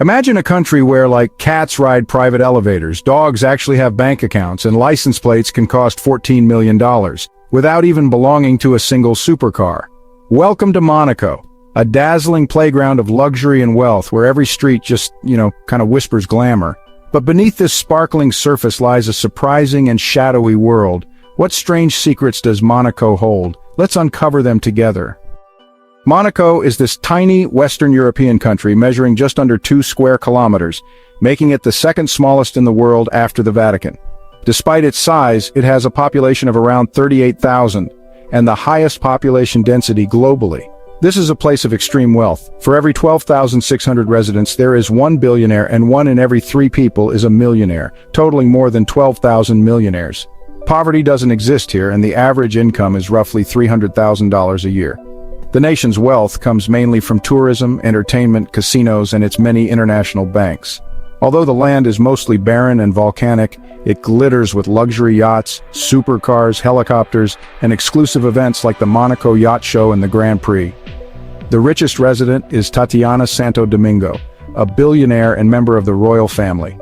Imagine a country where, like, cats ride private elevators, dogs actually have bank accounts, and license plates can cost $14 million, without even belonging to a single supercar. Welcome to Monaco, a dazzling playground of luxury and wealth where every street just, kind of whispers glamour. But beneath this sparkling surface lies a surprising and shadowy world. What strange secrets does Monaco hold? Let's uncover them together. Monaco is this tiny Western European country measuring just under 2 square kilometers, making it the second smallest in the world after the Vatican. Despite its size, it has a population of around 38,000, and the highest population density globally. This is a place of extreme wealth. For every 12,600 residents, there is one billionaire, and 1 in every 3 people is a millionaire, totaling more than 12,000 millionaires. Poverty doesn't exist here, and the average income is roughly $300,000 a year. The nation's wealth comes mainly from tourism, entertainment, casinos, and its many international banks. Although the land is mostly barren and volcanic, it glitters with luxury yachts, supercars, helicopters, and exclusive events like the Monaco Yacht Show and the Grand Prix. The richest resident is Tatiana Santo Domingo, a billionaire and member of the royal family.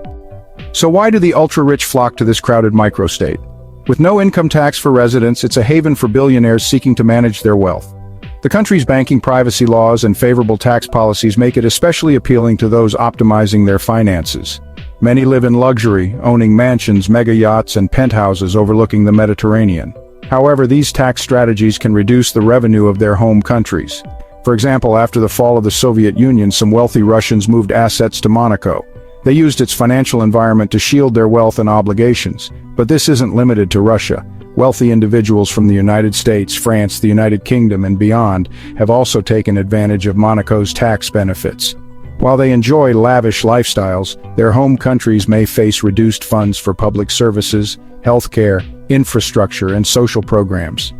So why do the ultra-rich flock to this crowded microstate? With no income tax for residents, it's a haven for billionaires seeking to manage their wealth. The country's banking privacy laws and favorable tax policies make it especially appealing to those optimizing their finances. Many live in luxury, owning mansions, mega yachts, and penthouses overlooking the Mediterranean. However, these tax strategies can reduce the revenue of their home countries. For example, after the fall of the Soviet Union, some wealthy Russians moved assets to Monaco. They used its financial environment to shield their wealth and obligations. But this isn't limited to Russia. Wealthy individuals from the United States, France, the United Kingdom, and beyond have also taken advantage of Monaco's tax benefits. While they enjoy lavish lifestyles, their home countries may face reduced funds for public services, healthcare, infrastructure, and social programs.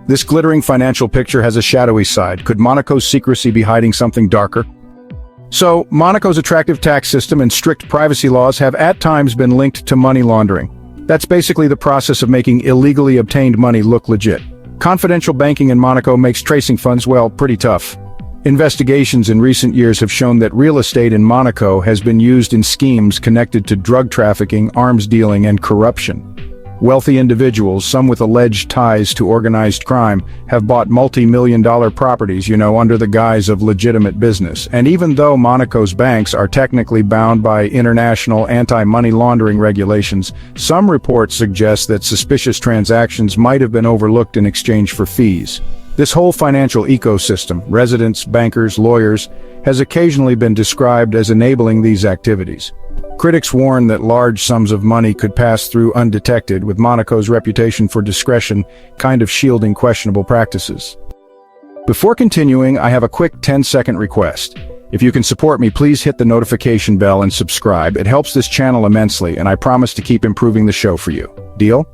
This glittering financial picture has a shadowy side. Could Monaco's secrecy be hiding something darker? So, Monaco's attractive tax system and strict privacy laws have at times been linked to money laundering. That's basically the process of making illegally obtained money look legit. Confidential banking in Monaco makes tracing funds, well, pretty tough. Investigations in recent years have shown that real estate in Monaco has been used in schemes connected to drug trafficking, arms dealing, and corruption. Wealthy individuals, some with alleged ties to organized crime, have bought multi-million-dollar properties, under the guise of legitimate business. And even though Monaco's banks are technically bound by international anti-money laundering regulations, some reports suggest that suspicious transactions might have been overlooked in exchange for fees. This whole financial ecosystem, residents, bankers, lawyers, has occasionally been described as enabling these activities. Critics warn that large sums of money could pass through undetected, with Monaco's reputation for discretion kind of shielding questionable practices. Before continuing, I have a quick 10-second request. If you can support me, please hit the notification bell and subscribe. It helps this channel immensely, and I promise to keep improving the show for you. Deal?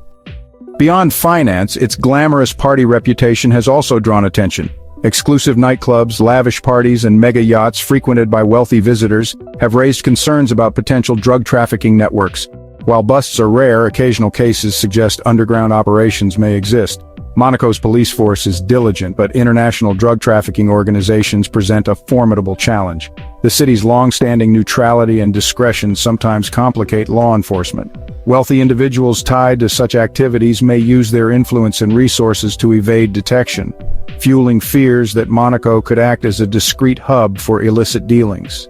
Beyond finance, its glamorous party reputation has also drawn attention. Exclusive nightclubs, lavish parties, and mega yachts frequented by wealthy visitors have raised concerns about potential drug trafficking networks. While busts are rare, occasional cases suggest underground operations may exist. Monaco's police force is diligent, but international drug trafficking organizations present a formidable challenge. The city's long-standing neutrality and discretion sometimes complicate law enforcement. Wealthy individuals tied to such activities may use their influence and resources to evade detection, fueling fears that Monaco could act as a discreet hub for illicit dealings.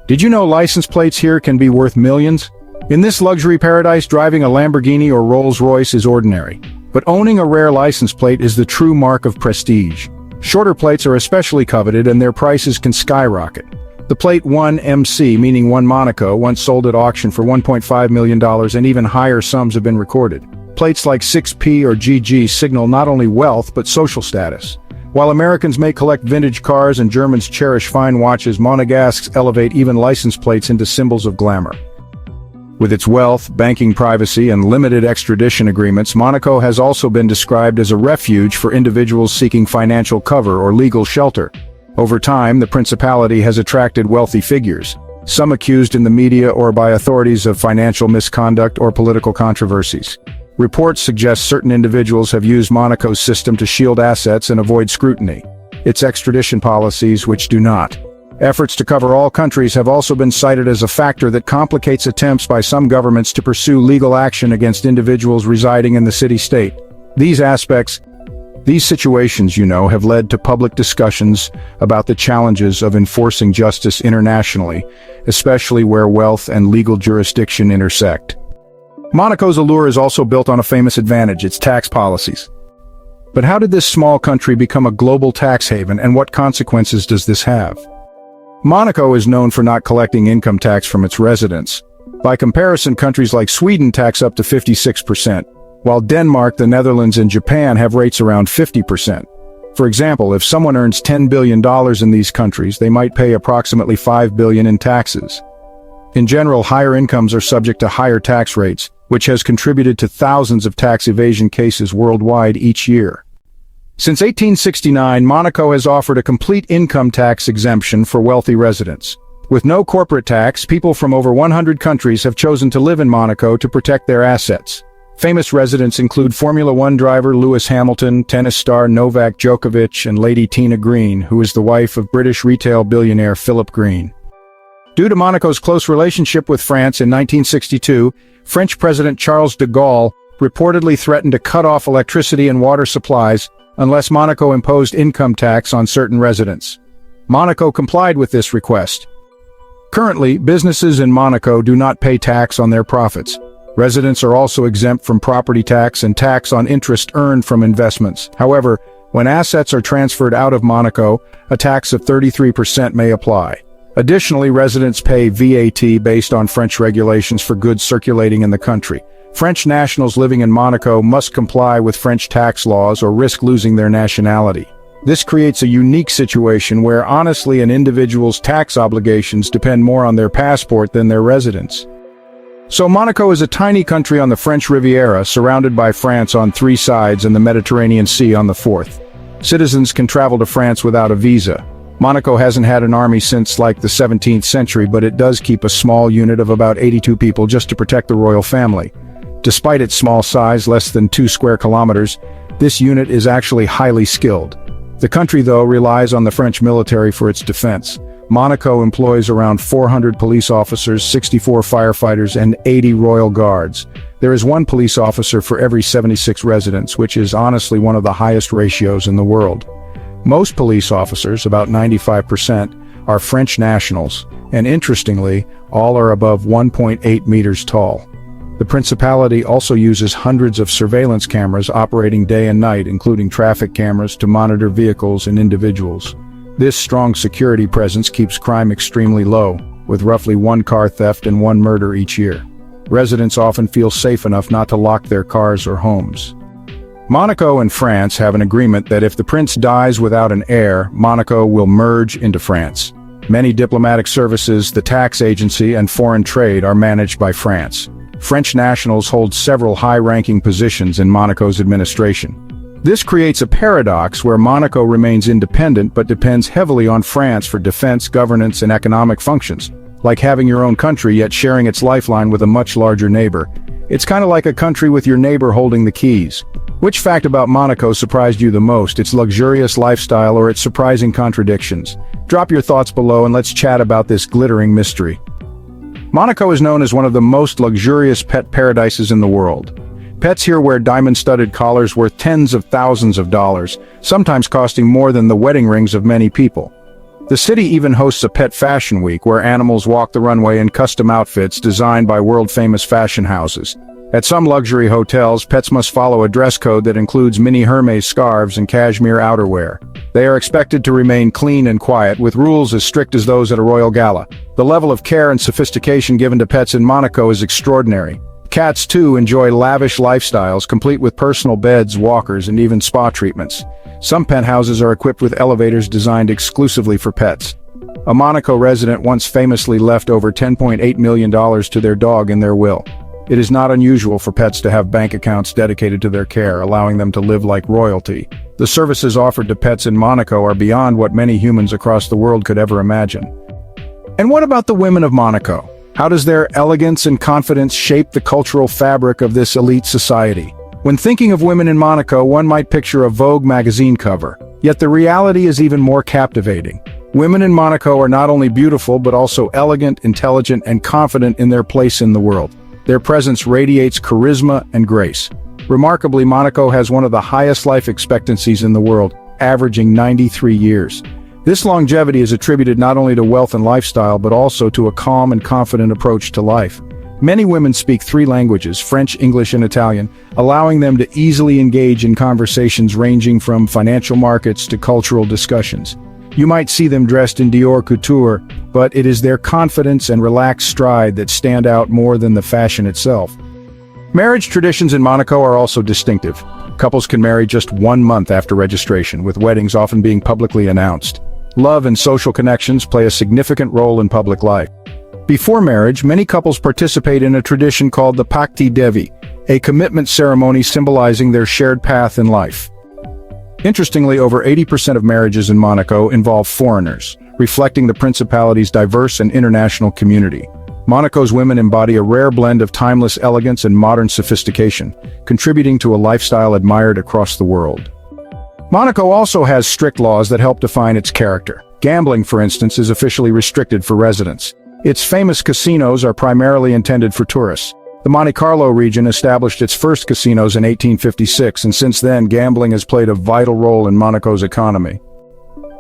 Did you know license plates here can be worth millions? In this luxury paradise, driving a Lamborghini or Rolls-Royce is ordinary. But owning a rare license plate is the true mark of prestige. Shorter plates are especially coveted, and their prices can skyrocket. The plate 1MC, meaning 1 Monaco, once sold at auction for $1.5 million, and even higher sums have been recorded. Plates like 6P or GG signal not only wealth but social status. While Americans may collect vintage cars and Germans cherish fine watches, Monegasques elevate even license plates into symbols of glamour. With its wealth, banking privacy, and limited extradition agreements, Monaco has also been described as a refuge for individuals seeking financial cover or legal shelter. Over time, the principality has attracted wealthy figures, some accused in the media or by authorities of financial misconduct or political controversies. Reports suggest certain individuals have used Monaco's system to shield assets and avoid scrutiny. Its extradition policies, which do not Efforts to cover all countries have also been cited as a factor that complicates attempts by some governments to pursue legal action against individuals residing in the city-state. These situations, have led to public discussions about the challenges of enforcing justice internationally, especially where wealth and legal jurisdiction intersect. Monaco's allure is also built on a famous advantage: its tax policies. But how did this small country become a global tax haven, and what consequences does this have? Monaco is known for not collecting income tax from its residents. By comparison, countries like Sweden tax up to 56%, while Denmark, the Netherlands, and Japan have rates around 50%. For example, if someone earns $10 billion in these countries, they might pay approximately $5 billion in taxes. In general, higher incomes are subject to higher tax rates, which has contributed to thousands of tax evasion cases worldwide each year. Since 1869, Monaco has offered a complete income tax exemption for wealthy residents. With no corporate tax, people from over 100 countries have chosen to live in Monaco to protect their assets. Famous residents include Formula One driver Lewis Hamilton, tennis star Novak Djokovic, and Lady Tina Green, who is the wife of British retail billionaire Philip Green. Due to Monaco's close relationship with France in 1962, French President Charles de Gaulle reportedly threatened to cut off electricity and water supplies unless Monaco imposed income tax on certain residents. Monaco complied with this request. Currently, businesses in Monaco do not pay tax on their profits. Residents are also exempt from property tax and tax on interest earned from investments. However, when assets are transferred out of Monaco, a tax of 33% may apply. Additionally, residents pay VAT based on French regulations for goods circulating in the country. French nationals living in Monaco must comply with French tax laws or risk losing their nationality. This creates a unique situation where honestly an individual's tax obligations depend more on their passport than their residence. So Monaco is a tiny country on the French Riviera, surrounded by France on 3 sides and the Mediterranean Sea on the 4th. Citizens can travel to France without a visa. Monaco hasn't had an army since like the 17th century, but it does keep a small unit of about 82 people just to protect the royal family. Despite its small size, less than 2 square kilometers, this unit is actually highly skilled. The country, though, relies on the French military for its defense. Monaco employs around 400 police officers, 64 firefighters, and 80 royal guards. There is 1 police officer for every 76 residents, which is honestly one of the highest ratios in the world. Most police officers, about 95%, are French nationals, and interestingly, all are above 1.8 meters tall. The principality also uses hundreds of surveillance cameras operating day and night, including traffic cameras, to monitor vehicles and individuals. This strong security presence keeps crime extremely low, with roughly 1 car theft and 1 murder each year. Residents often feel safe enough not to lock their cars or homes. Monaco and France have an agreement that if the prince dies without an heir, Monaco will merge into France. Many diplomatic services, the tax agency, and foreign trade are managed by France. French nationals hold several high-ranking positions in Monaco's administration. This creates a paradox where Monaco remains independent but depends heavily on France for defense, governance, and economic functions, like having your own country yet sharing its lifeline with a much larger neighbor. It's kind of like a country with your neighbor holding the keys. Which fact about Monaco surprised you the most, its luxurious lifestyle or its surprising contradictions? Drop your thoughts below and let's chat about this glittering mystery. Monaco is known as one of the most luxurious pet paradises in the world. Pets here wear diamond-studded collars worth tens of thousands of dollars, sometimes costing more than the wedding rings of many people. The city even hosts a pet fashion week where animals walk the runway in custom outfits designed by world-famous fashion houses. At some luxury hotels, pets must follow a dress code that includes mini Hermes scarves and cashmere outerwear. They are expected to remain clean and quiet, with rules as strict as those at a royal gala. The level of care and sophistication given to pets in Monaco is extraordinary. Cats, too, enjoy lavish lifestyles, complete with personal beds, walkers, and even spa treatments. Some penthouses are equipped with elevators designed exclusively for pets. A Monaco resident once famously left over $10.8 million to their dog in their will. It is not unusual for pets to have bank accounts dedicated to their care, allowing them to live like royalty. The services offered to pets in Monaco are beyond what many humans across the world could ever imagine. And what about the women of Monaco? How does their elegance and confidence shape the cultural fabric of this elite society? When thinking of women in Monaco, one might picture a Vogue magazine cover. Yet the reality is even more captivating. Women in Monaco are not only beautiful but also elegant, intelligent, and confident in their place in the world. Their presence radiates charisma and grace. Remarkably, Monaco has one of the highest life expectancies in the world, averaging 93 years. This longevity is attributed not only to wealth and lifestyle but also to a calm and confident approach to life. Many women speak 3 languages, French, English, and Italian, allowing them to easily engage in conversations ranging from financial markets to cultural discussions. You might see them dressed in Dior couture, but it is their confidence and relaxed stride that stand out more than the fashion itself. Marriage traditions in Monaco are also distinctive. Couples can marry just 1 month after registration, with weddings often being publicly announced. Love and social connections play a significant role in public life. Before marriage, many couples participate in a tradition called the Pacte de Vie, a commitment ceremony symbolizing their shared path in life. Interestingly, over 80% of marriages in Monaco involve foreigners, reflecting the principality's diverse and international community. Monaco's women embody a rare blend of timeless elegance and modern sophistication, contributing to a lifestyle admired across the world. Monaco also has strict laws that help define its character. Gambling, for instance, is officially restricted for residents. Its famous casinos are primarily intended for tourists. The Monte Carlo region established its first casinos in 1856, and since then, gambling has played a vital role in Monaco's economy.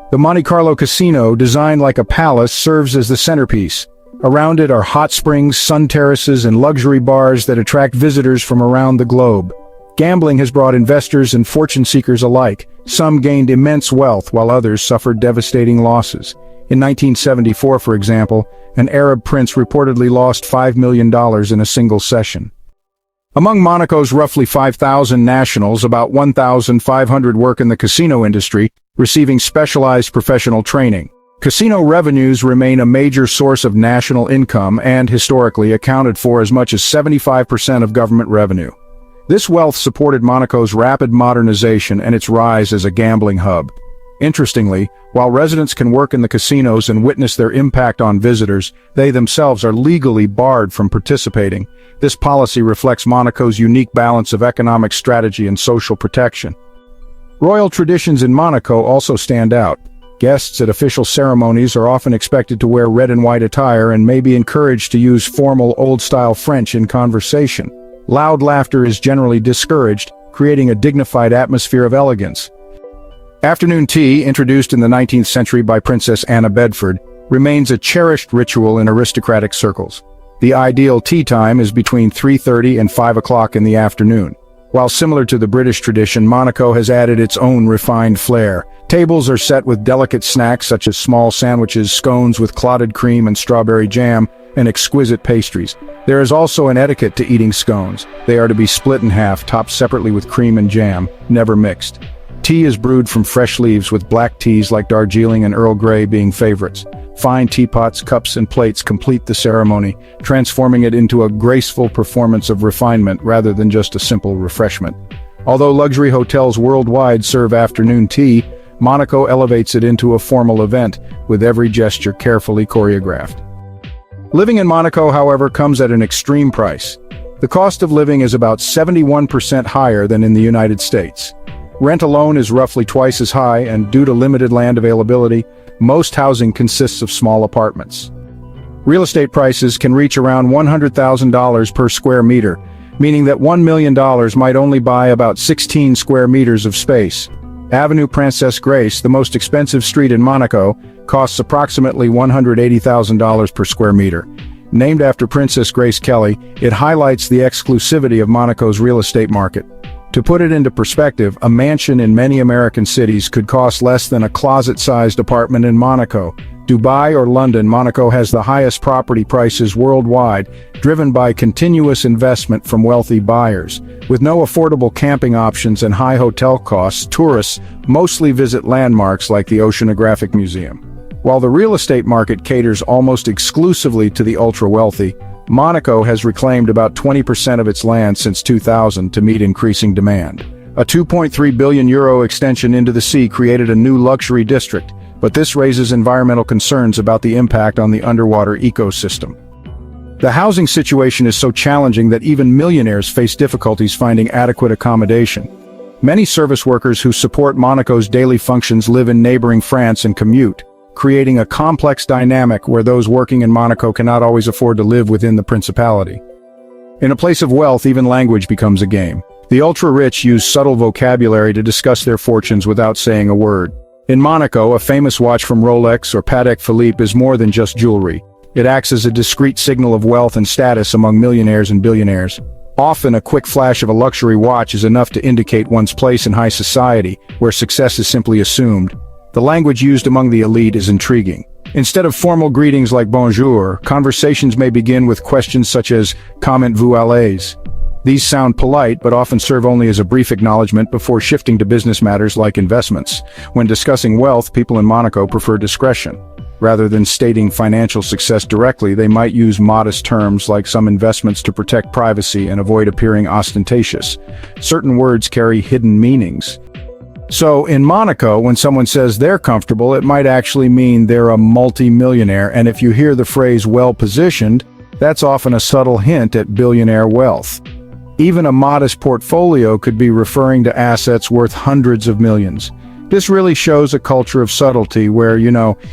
The Monte Carlo Casino, designed like a palace, serves as the centerpiece. Around it are hot springs, sun terraces, and luxury bars that attract visitors from around the globe. Gambling has brought investors and fortune seekers alike. Some gained immense wealth while others suffered devastating losses. In 1974, for example, an Arab prince reportedly lost $5 million in a single session. Among Monaco's roughly 5,000 nationals, about 1,500 work in the casino industry, receiving specialized professional training. Casino revenues remain a major source of national income and, historically, accounted for as much as 75% of government revenue. This wealth supported Monaco's rapid modernization and its rise as a gambling hub. Interestingly, while residents can work in the casinos and witness their impact on visitors, they themselves are legally barred from participating. This policy reflects Monaco's unique balance of economic strategy and social protection. Royal traditions in Monaco also stand out. Guests at official ceremonies are often expected to wear red and white attire and may be encouraged to use formal old-style French in conversation. Loud laughter is generally discouraged, creating a dignified atmosphere of elegance. Afternoon tea, introduced in the 19th century by Princess Anna Bedford, remains a cherished ritual in aristocratic circles. The ideal tea time is between 3:30 and 5 o'clock in the afternoon. While similar to the British tradition, Monaco has added its own refined flair. Tables are set with delicate snacks such as small sandwiches, scones with clotted cream and strawberry jam, and exquisite pastries. There is also an etiquette to eating scones. They are to be split in half, topped separately with cream and jam, never mixed. Tea is brewed from fresh leaves, with black teas like Darjeeling and Earl Grey being favorites. Fine teapots, cups, and plates complete the ceremony, transforming it into a graceful performance of refinement rather than just a simple refreshment. Although luxury hotels worldwide serve afternoon tea, Monaco elevates it into a formal event, with every gesture carefully choreographed. Living in Monaco, however, comes at an extreme price. The cost of living is about 71% higher than in the United States. Rent alone is roughly twice as high, and due to limited land availability, most housing consists of small apartments. Real estate prices can reach around $100,000 per square meter, meaning that $1 million might only buy about 16 square meters of space. Avenue Princesse Grace, the most expensive street in Monaco, costs approximately $180,000 per square meter. Named after Princess Grace Kelly, it highlights the exclusivity of Monaco's real estate market. To put it into perspective, a mansion in many American cities could cost less than a closet-sized apartment in Monaco. Dubai or London, Monaco has the highest property prices worldwide, driven by continuous investment from wealthy buyers. With no affordable camping options and high hotel costs, tourists mostly visit landmarks like the Oceanographic Museum. While the real estate market caters almost exclusively to the ultra-wealthy, Monaco has reclaimed about 20% of its land since 2000 to meet increasing demand. A €2.3 billion extension into the sea created a new luxury district, but this raises environmental concerns about the impact on the underwater ecosystem. The housing situation is so challenging that even millionaires face difficulties finding adequate accommodation. Many service workers who support Monaco's daily functions live in neighboring France and commute. creating a complex dynamic where those working in Monaco cannot always afford to live within the principality. In a place of wealth, even language becomes a game. The ultra-rich use subtle vocabulary to discuss their fortunes without saying a word. In Monaco, a famous watch from Rolex or Patek Philippe is more than just jewelry. It acts as a discreet signal of wealth and status among millionaires and billionaires. Often, a quick flash of a luxury watch is enough to indicate one's place in high society, where success is simply assumed. The language used among the elite is intriguing. Instead of formal greetings like bonjour, conversations may begin with questions such as comment vous allez. These sound polite but often serve only as a brief acknowledgement before shifting to business matters like investments. When discussing wealth, people in Monaco prefer discretion. Rather than stating financial success directly, they might use modest terms like some investments to protect privacy and avoid appearing ostentatious. Certain words carry hidden meanings. So, in Monaco, when someone says they're comfortable, it might actually mean they're a multi-millionaire, and if you hear the phrase well-positioned, that's often a subtle hint at billionaire wealth. Even a modest portfolio could be referring to assets worth hundreds of millions. This really shows a culture of subtlety where,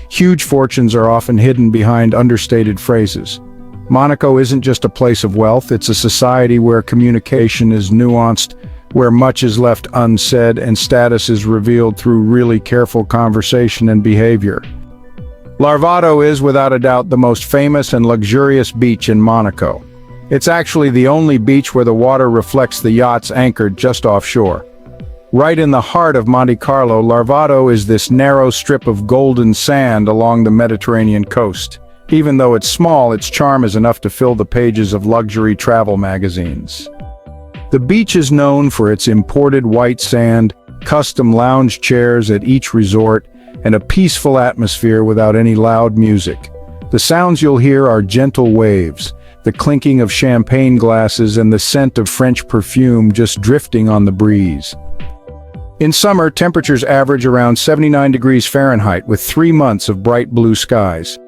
huge fortunes are often hidden behind understated phrases. Monaco isn't just a place of wealth, it's a society where communication is nuanced, where much is left unsaid and status is revealed through really careful conversation and behavior. Larvado is, without a doubt, the most famous and luxurious beach in Monaco. It's actually the only beach where the water reflects the yachts anchored just offshore. Right in the heart of Monte Carlo, Larvado is this narrow strip of golden sand along the Mediterranean coast. Even though it's small, its charm is enough to fill the pages of luxury travel magazines. The beach is known for its imported white sand, custom lounge chairs at each resort, and a peaceful atmosphere without any loud music. The sounds you'll hear are gentle waves, the clinking of champagne glasses and the scent of French perfume just drifting on the breeze. In summer, temperatures average around 79 degrees Fahrenheit with 3 months of bright blue skies.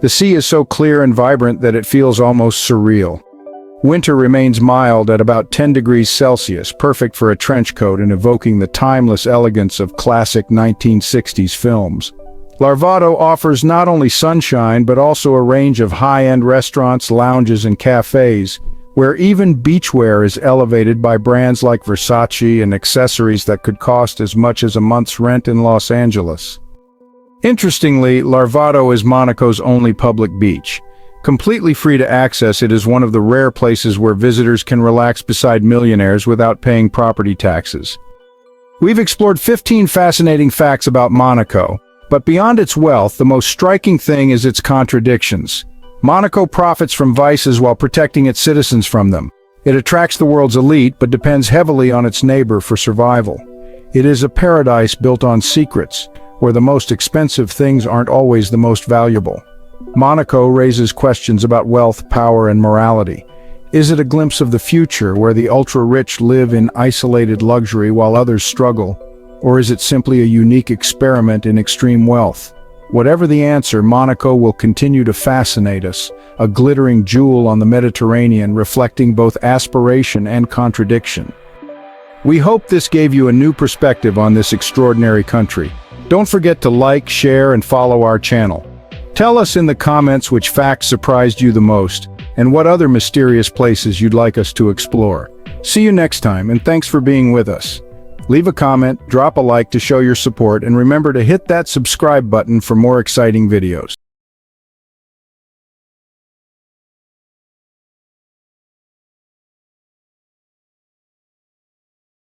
The sea is so clear and vibrant that it feels almost surreal. Winter remains mild at about 10 degrees Celsius, perfect for a trench coat and evoking the timeless elegance of classic 1960s films. Larvado offers not only sunshine but also a range of high-end restaurants, lounges, and cafes, where even beachwear is elevated by brands like Versace and accessories that could cost as much as a month's rent in Los Angeles. Interestingly, Larvado is Monaco's only public beach. Completely free to access, it is one of the rare places where visitors can relax beside millionaires without paying property taxes. We've explored 15 fascinating facts about Monaco, but beyond its wealth, the most striking thing is its contradictions. Monaco profits from vices while protecting its citizens from them. It attracts the world's elite but depends heavily on its neighbor for survival. It is a paradise built on secrets, where the most expensive things aren't always the most valuable. Monaco raises questions about wealth, power, and morality. Is it a glimpse of the future where the ultra-rich live in isolated luxury while others struggle? Or is it simply a unique experiment in extreme wealth? Whatever the answer, Monaco will continue to fascinate us, a glittering jewel on the Mediterranean reflecting both aspiration and contradiction. We hope this gave you a new perspective on this extraordinary country. Don't forget to like, share, and follow our channel. Tell us in the comments which facts surprised you the most, and what other mysterious places you'd like us to explore. See you next time, and thanks for being with us. Leave a comment, drop a like to show your support, and remember to hit that subscribe button for more exciting videos.